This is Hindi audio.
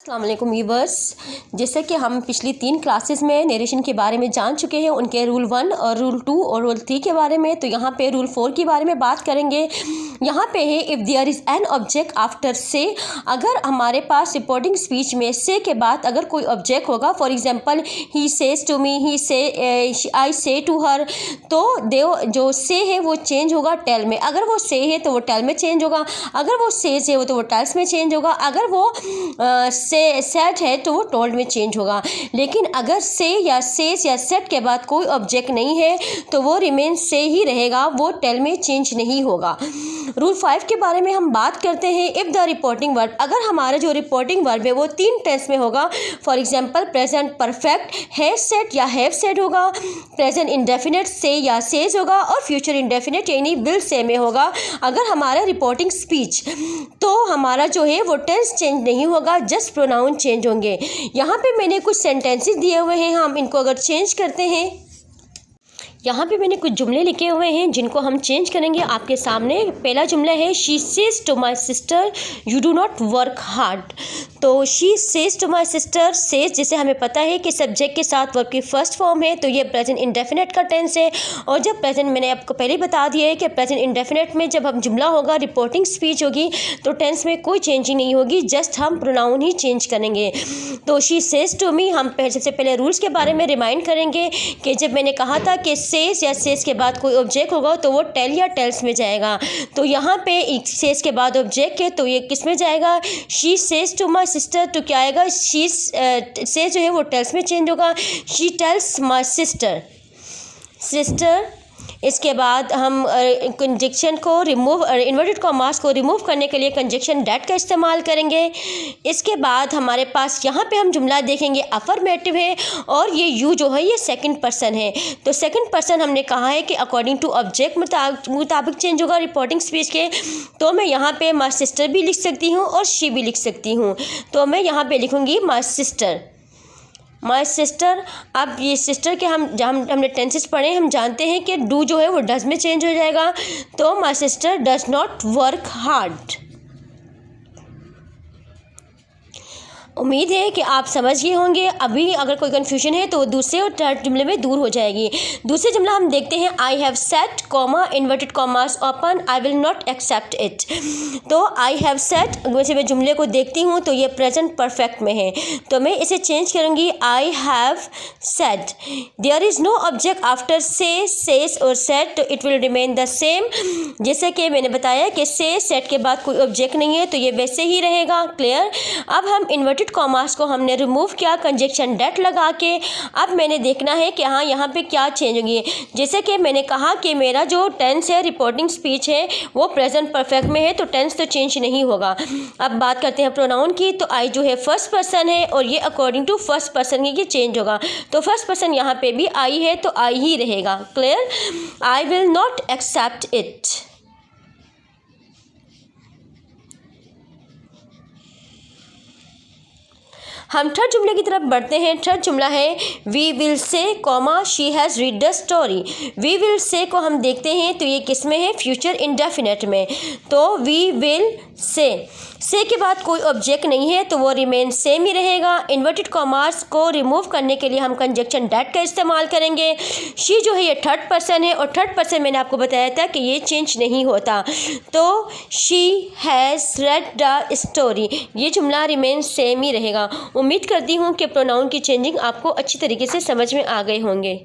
अस्सलाम वालेकुम व्यूअर्स। जैसे कि हम पिछली 3 क्लासेस में नरेशन के बारे में जान चुके हैं, उनके रूल 1 और रूल 2 और रूल 3 के बारे में। तो यहाँ पे रूल 4 के बारे में बात करेंगे। यहाँ पे है if there is an object after say, अगर हमारे पास रिपोर्टिंग स्पीच में से के बाद अगर कोई ऑब्जेक्ट होगा, for example he says to me, he say, I से टू हर, तो जो से है वो चेंज होगा टेल में। अगर वो से है तो वो टेल में चेंज होगा, अगर वो सेज है तो वो टेल्स में चेंज होगा, अगर वो सेट है तो वो टोल्ड में चेंज होगा। लेकिन अगर से या सेज या सेट के बाद कोई ऑब्जेक्ट नहीं है तो वो रिमेन से ही रहेगा, वो टेल में चेंज नहीं होगा। रूल 5 के बारे में हम बात करते हैं। इफ़ द रिपोर्टिंग वर्ब, अगर हमारा जो रिपोर्टिंग वर्ब है वो 3 टेंस में होगा, for example present perfect have said या हैव सेड होगा, प्रेजेंट इंडेफिनिट से या सेज होगा, और फ्यूचर इंडेफिनिट यानी विल से में होगा। अगर हमारा रिपोर्टिंग स्पीच, तो हमारा जो है वो टेंस चेंज नहीं होगा, जस्ट प्रोनाउन चेंज होंगे। यहाँ पे मैंने कुछ सेंटेंसेस दिए हुए हैं, हम इनको अगर चेंज करते हैं, यहाँ पे मैंने कुछ जुमले लिखे हुए हैं जिनको हम चेंज करेंगे आपके सामने। पहला जुमला है she says to my sister you do not work hard. तो she says to my sister, says जैसे हमें पता है कि सब्जेक्ट के साथ वर्ब की फर्स्ट फॉर्म है, तो ये प्रेजेंट इंडेफिनिट का टेंस है। और जब प्रेजेंट, मैंने आपको पहले ही बता दिया है कि प्रेजेंट इंडेफिनिट में जब हम जुमला होगा, रिपोर्टिंग स्पीच होगी, तो टेंस में कोई चेंजिंग नहीं होगी, जस्ट हम प्रोनाउन ही चेंज करेंगे। तो शी सेज टू मी, हम सबसे पहले रूल्स के बारे में रिमाइंड करेंगे कि जब मैंने कहा था कि सेज या सेज के बाद कोई ऑब्जेक्ट होगा तो वो टेल या टेल्स में जाएगा। तो यहाँ पे सेज के बाद ऑब्जेक्ट है तो ये किस में जाएगा, she says to my sister, तो क्या आएगा, शी सेज जो है वो टेल्स में चेंज होगा, शी टेल्स माई सिस्टर। इसके बाद हम कंजक्शन को रिमूव, इन्वर्टेड कॉमास को रिमूव करने के लिए कंजक्शन डैट का इस्तेमाल करेंगे। इसके बाद हमारे पास यहाँ पे हम जुमला देखेंगे अफर्मेटिव है, और ये यू जो है ये सेकंड पर्सन है। तो सेकंड पर्सन हमने कहा है कि अकॉर्डिंग टू ऑब्जेक्ट मुताबिक चेंज होगा रिपोर्टिंग स्पीच के। तो मैं यहाँ पे माई सिस्टर भी लिख सकती हूँ और शी भी लिख सकती हूँ। तो मैं यहाँ पे लिखूँगी माई सिस्टर, माई सिस्टर। अब ये सिस्टर के हमने टेंसेस पढ़े, हम जानते हैं कि डू जो है वो डज में चेंज हो जाएगा। तो my sister does not work hard. उम्मीद है कि आप समझ गए होंगे। अभी अगर कोई कन्फ्यूजन है तो दूसरे और थर्ड जुमले में दूर हो जाएगी। दूसरे जुमला हम देखते हैं, I have said comma inverted commas open I will not accept it. तो आई हैव सेट, वैसे मैं जुमले को देखती हूँ तो ये प्रेजेंट परफेक्ट में है, तो मैं इसे चेंज करूँगी, I have said. There is no object after say, says और सेट, तो it will remain the same. जैसे कि मैंने बताया कि से सेट के बाद कोई ऑब्जेक्ट नहीं है तो ये वैसे ही रहेगा। क्लियर। अब हम इन्वर्टेड कॉमास को हमने रिमूव किया कंजक्शन डैट लगा के। अब मैंने देखना है कि हाँ यहाँ पे क्या चेंज होगी। जैसे कि मैंने कहा कि मेरा जो टेंस है रिपोर्टिंग स्पीच है वो प्रेजेंट परफेक्ट में है, तो टेंस तो चेंज नहीं होगा। अब बात करते हैं प्रोनाउन की। तो आई जो है फर्स्ट पर्सन है और ये अकॉर्डिंग टू फर्स्ट पर्सन की चेंज होगा। तो फर्स्ट पर्सन यहाँ पे भी आई है तो आई ही रहेगा। Clear. I will not accept it. हम थर्ड जुमले की तरफ बढ़ते हैं। थर्ड जुमला है we will say comma she has read the story. We will say को हम देखते हैं तो ये किस में है, फ्यूचर इंडेफिनिट में। तो वी विल से के बाद कोई ऑब्जेक्ट नहीं है तो वो रिमेन सेम ही रहेगा। इन्वर्टेड कॉमास को रिमूव करने के लिए हम कंजक्शन डैट का इस्तेमाल करेंगे। शी जो है ये थर्ड पर्सन है और थर्ड पर्सन मैंने आपको बताया था कि ये चेंज नहीं होता। तो she has read the story, ये जुमला रिमेन सेम ही रहेगा। उम्मीद करती हूँ कि प्रोनाउन की चेंजिंग आपको अच्छी तरीके से समझ में आ गए होंगे।